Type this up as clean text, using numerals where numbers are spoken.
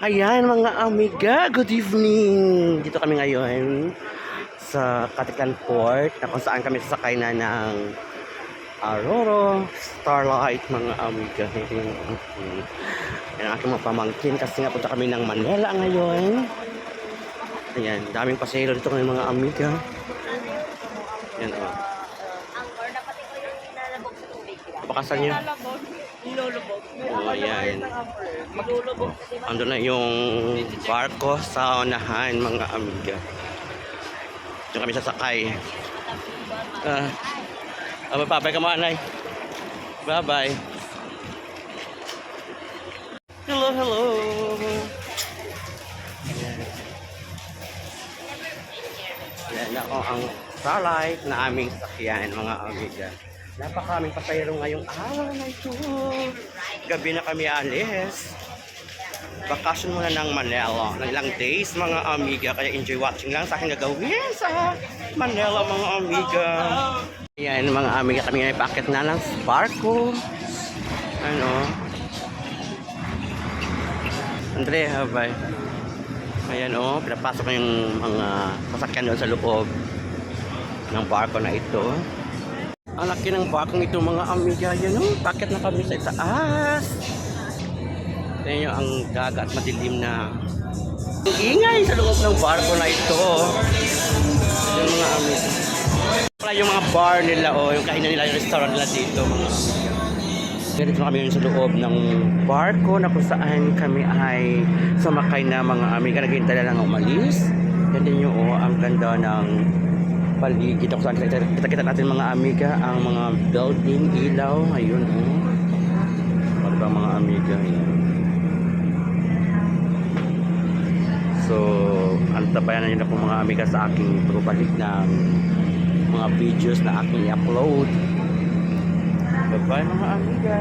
Ayan mga amiga, good evening! Dito kami ngayon sa Katikan Port na kung saan kami sasakay na ng Aurora Starlight mga amiga. Yan ang aking mga pamangkin kasi nga punta kami ng Manila ngayon. Ayan, daming pasahero dito kami mga amiga. Yan o. Pakasan nyo. Nilulubog. Oh, ayan. Ando na yung barko sa unahan mga amiga. Diyan kami sasakay. Bye-bye ka mga anay. Bye-bye. Hello, hello. Yan ako ang Starlight na aming sakyan mga amiga. Napakaraming pasahero ngayong araw na ito. Gabi na kami alis. Bakasyon muna ng Manila. Ng ilang days mga amiga. Kaya enjoy watching lang sa aking gagawin sa Manila mga amiga. Ayan mga amiga, kami ay packet na ng barko. Ano? Andre, bye. Ayan o, pinapasok na yung mga sasakyan doon sa loob ng barko na ito. Ang laki ng barkong ito mga amiga. Yan o, packet na kami sa itaas. Tignan nyo ang dagat, madilim na. Ang ingay sa loob ng barko na ito. Yung mga amiga. Wala yung mga bar nila o yung kainan nila, yung restaurant nila dito. Dito kami yun sa loob ng barko na kung saan kami ay sumakay na mga amiga. Naghihintay na lang umalis. Yan din yung ang ganda ng paligid. Kung saan kita natin mga amiga ang mga building, ilaw. Ayun Ano ba mga amiga? Ayan. So, antabayan na nyo na po mga amiga sa aking pagbabalik ng mga videos na aking i-upload. Bye-bye mga amiga!